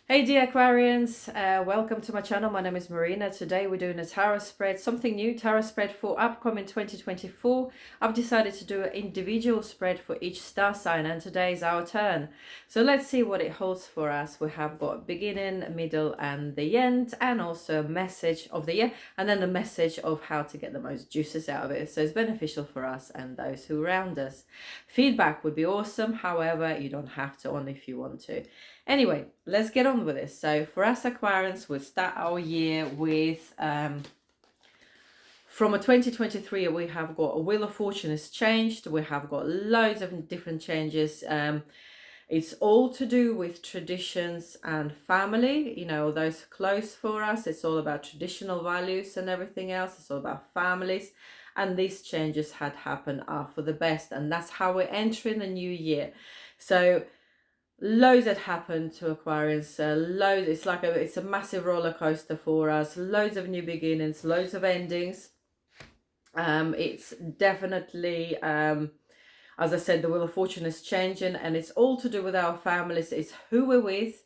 Hey dear Aquarians, welcome to my channel. My name is Marina. Today we're doing a tarot spread, something new, tarot spread for upcoming 2024. I've decided to do an individual spread for each star sign and today is our turn. So let's see what it holds for us. We have got beginning, middle and the end, and also a message of the year and then the message of how to get the most juices out of it. So it's beneficial for us and those who around us. Feedback would be awesome. However, you don't have to, only if you want to. Anyway, let's get on with this. So for us Aquarians, we'll start our year with, from a 2023, we have got a Wheel of Fortune has changed. We have got loads of different changes. It's all to do with traditions and family, you know, those close for us. It's all about traditional values and everything else. It's all about families. And these changes had happened are for the best. And that's how we're entering the new year. So loads had happened to Aquarius, loads. It's a massive roller coaster for us. Loads of new beginnings, loads of endings. It's definitely, as I said, the Wheel of Fortune is changing, and it's all to do with our families. It's who we're with,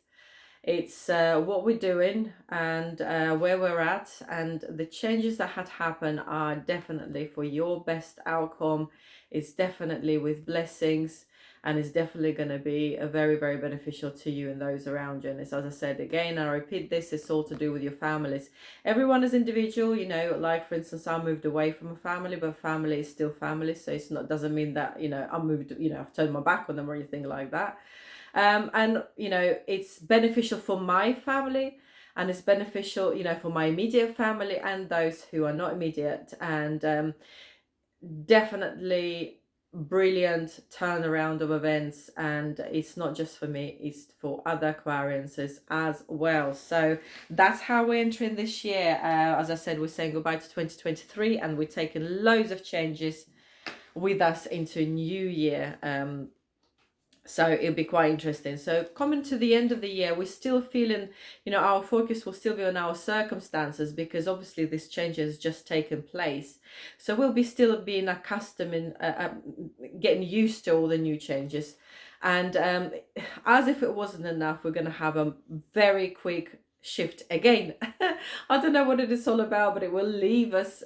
it's what we're doing, and where we're at, and the changes that had happened are definitely for your best outcome. It's definitely with blessings, and it's definitely going to be a very, very beneficial to you and those around you. And it's, as I said again, I repeat this, it's all to do with your families. Everyone is individual, you know, like for instance, I moved away from a family, but family is still family. So it's not, doesn't mean that, you know, I moved, you know, I've turned my back on them or anything like that. And you know, it's beneficial for my family, and it's beneficial, you know, for my immediate family and those who are not immediate. And definitely brilliant turnaround of events, and it's not just for me, it's for other Aquariances as well. So that's how we're entering this year. As I said, we're saying goodbye to 2023 and we're taking loads of changes with us into new year. So it'll be quite interesting. So coming to the end of the year, we're still feeling, you know, our focus will still be on our circumstances, because obviously this change has just taken place. So we'll be still being accustomed and getting used to all the new changes. And as if it wasn't enough, we're going to have a very quick shift again. I don't know what it is all about, but it will leave us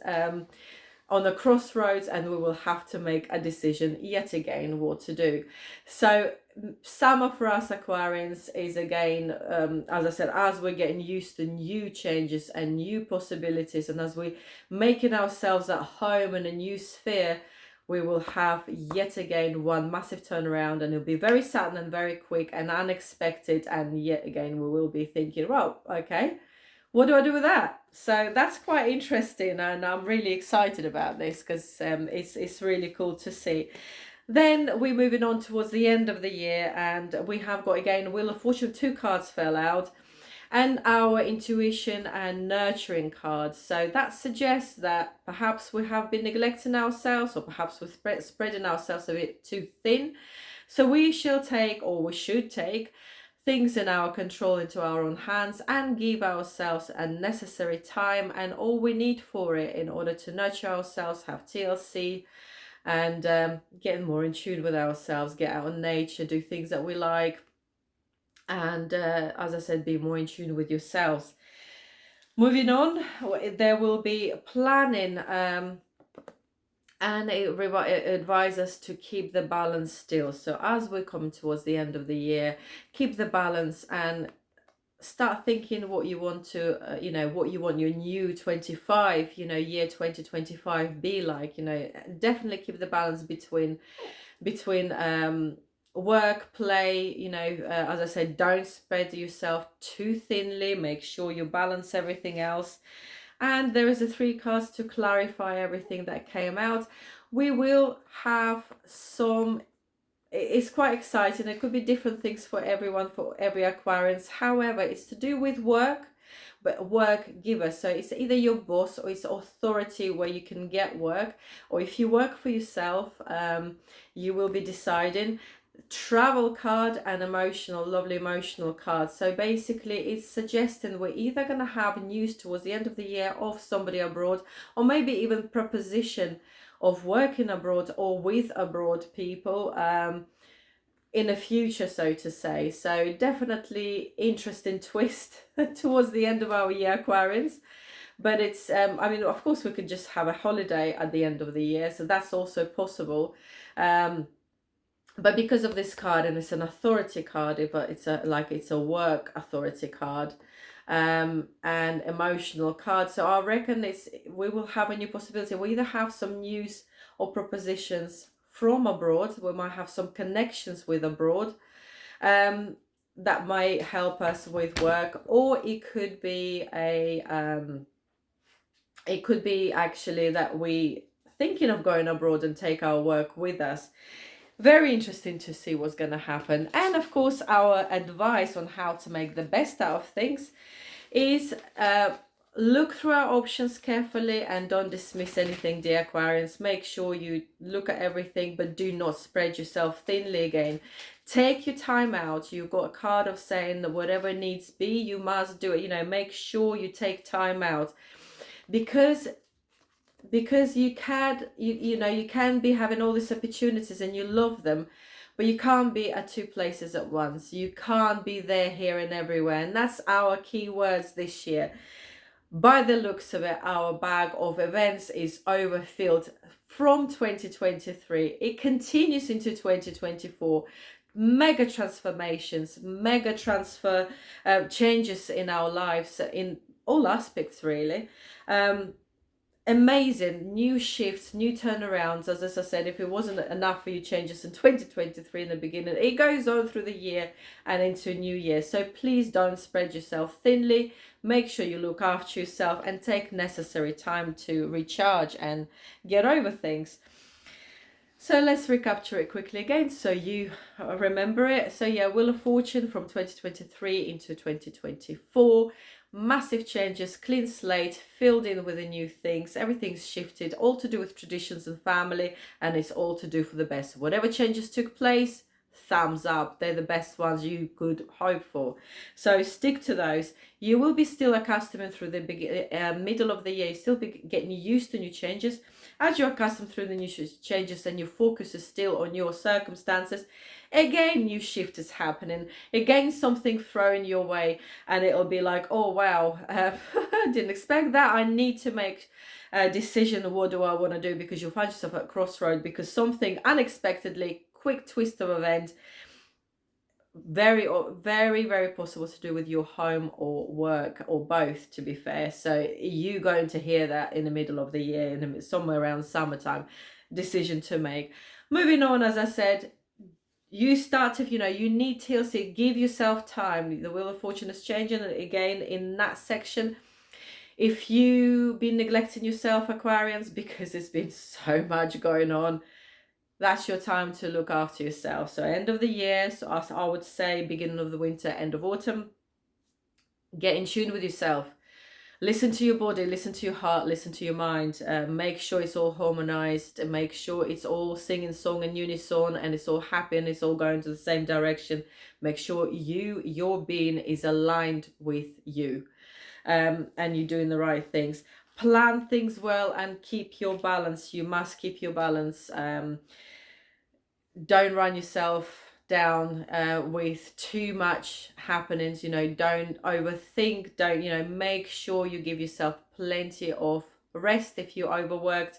on a crossroads, and we will have to make a decision yet again what to do. So summer for us Aquarians is again, as I said, as we're getting used to new changes and new possibilities, and as we're making ourselves at home in a new sphere, we will have yet again one massive turnaround, and it'll be very sudden and very quick and unexpected. And yet again we will be thinking, well, okay, what do I do with that? So that's quite interesting, and I'm really excited about this because it's really cool to see. Then we're moving on towards the end of the year, and we have got again Wheel of Fortune. 2 cards fell out, and our intuition and nurturing cards. So that suggests that perhaps we have been neglecting ourselves, or perhaps we're spreading ourselves a bit too thin. So we shall take, or we should take, things in our control into our own hands and give ourselves a necessary time and all we need for it in order to nurture ourselves, have TLC, and getting more in tune with ourselves, get out in nature, do things that we like, and as I said, be more in tune with yourselves. Moving on, there will be planning, and it advises us to keep the balance still. So as we're coming towards the end of the year, keep the balance and start thinking what you want to, you know, what you want your new 25, you know, year 2025 be like. You know, definitely keep the balance between work, play, you know, as I said, don't spread yourself too thinly. Make sure you balance everything else. And there is a 3 cards to clarify everything that came out. We will have some, it's quite exciting. It could be different things for everyone, for every Aquarius. However, it's to do with work, but work giver. So it's either your boss or it's authority where you can get work, or if you work for yourself, you will be deciding. Travel card and emotional, lovely emotional card. So basically it's suggesting we're either going to have news towards the end of the year of somebody abroad, or maybe even proposition of working abroad or with abroad people. in the future, so to say. So definitely interesting twist towards the end of our year, Aquarians. But it's I mean, of course we could just have a holiday at the end of the year, so that's also possible. But because of this card, and it's an authority card, it's a work authority card, and emotional card, so I reckon we will have a new possibility. We either have some news or propositions from abroad, we might have some connections with abroad, that might help us with work, or it could be actually that we thinking of going abroad and take our work with us. Very interesting to see what's going to happen. And of course, our advice on how to make the best out of things is look through our options carefully and don't dismiss anything, dear Aquarians. Make sure you look at everything, but do not spread yourself thinly again. Take your time out. You've got a card of saying that whatever needs be, you must do it. You know, make sure you take time out, because you can, you know, you can be having all these opportunities and you love them, but you can't be at two places at once. You can't be there, here and everywhere. And that's our key words this year. By the looks of it, our bag of events is overfilled from 2023. It continues into 2024. Mega transformations, mega transfer changes in our lives in all aspects, really. Amazing new shifts, new turnarounds. As I said, if it wasn't enough for you changes in 2023 in the beginning, it goes on through the year and into a new year. So please don't spread yourself thinly. Make sure you look after yourself and take necessary time to recharge and get over things. So let's recapture it quickly again so you remember it. So yeah, Wheel of Fortune from 2023 into 2024. Massive changes, clean slate, filled in with the new things. Everything's shifted, all to do with traditions and family, and it's all to do for the best. Whatever changes took place, thumbs up. They're the best ones you could hope for. So stick to those. You will be still accustomed through the middle of the year. You still be getting used to new changes. As you're accustomed through the new changes and your focus is still on your circumstances, again, new shift is happening. Again, something thrown your way, and it'll be like, oh, wow, I didn't expect that. I need to make a decision. What do I want to do? Because you'll find yourself at a crossroad because something unexpectedly, quick twist of event, very, very possible to do with your home or work or both, to be fair. So you're going to hear that in the middle of the year, somewhere around summertime, decision to make. Moving on, as I said, you start to, you need TLC, give yourself time. The Wheel of Fortune is changing again in that section. If you've been neglecting yourself, Aquarians, because there's been so much going on, that's your time to look after yourself. So end of the year, so I would say beginning of the winter, end of autumn, get in tune with yourself. Listen to your body, listen to your heart, listen to your mind. Make sure it's all harmonized, and make sure it's all singing song in unison, and it's all happy and it's all going to the same direction. Make sure your being is aligned with you, and you're doing the right things. Plan things well and keep your balance. You must keep your balance. Don't run yourself down with too much happenings. Don't overthink. Don't, make sure you give yourself plenty of rest if you're overworked.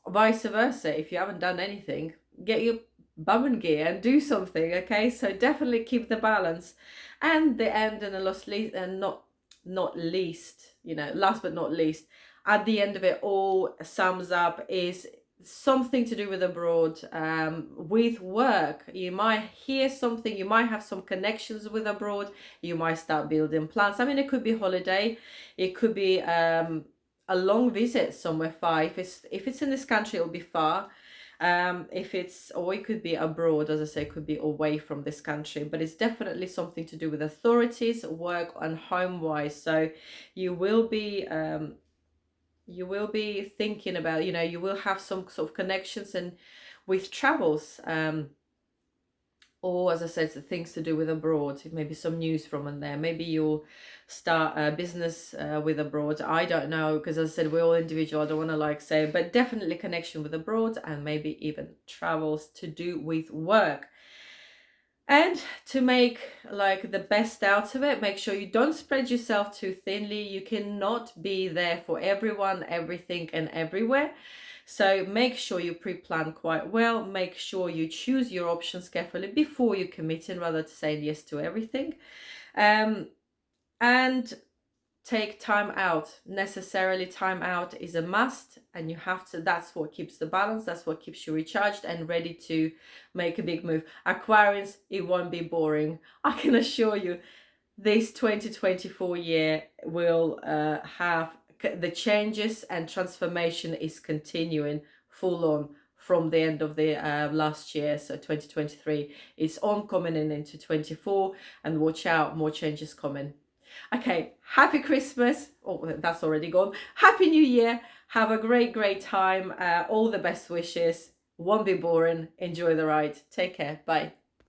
Vice versa, if you haven't done anything, get your bum in gear and do something. Okay, so definitely keep the balance. And the end, and the last least, and not least, last but not least, at the end of it all, sums up is something to do with abroad, with work. You might hear something, you might have some connections with abroad, you might start building plans. I mean, it could be holiday, it could be a long visit somewhere far. If it's in this country, it'll be far. Or it could be abroad, as I say, it could be away from this country, but it's definitely something to do with authorities, work, and home wise. So you will be thinking about, you will have some sort of connections and with travels, or as I said, things to do with abroad. Maybe some news from in there. Maybe you'll start a business with abroad. I don't know, because as I said, we're all individual. I don't want to say, but definitely connection with abroad, and maybe even travels to do with work. And to make like the best out of it, make sure you don't spread yourself too thinly. You cannot be there for everyone, everything, and everywhere. So make sure you pre-plan quite well. Make sure you choose your options carefully before you commit in, rather to saying yes to everything. And take time out. Necessarily, time out is a must, and you have to. That's what keeps the balance, that's what keeps you recharged and ready to make a big move. Aquarius, it won't be boring, I can assure you. This 2024 year will have the changes, and transformation is continuing full on from the end of the last year. So 2023 is on, coming in into 24, and watch out, more changes coming. Okay, happy Christmas. Oh, that's already gone. Happy New Year. Have a great time. All the best wishes. Won't be boring. Enjoy the ride. Take care. Bye.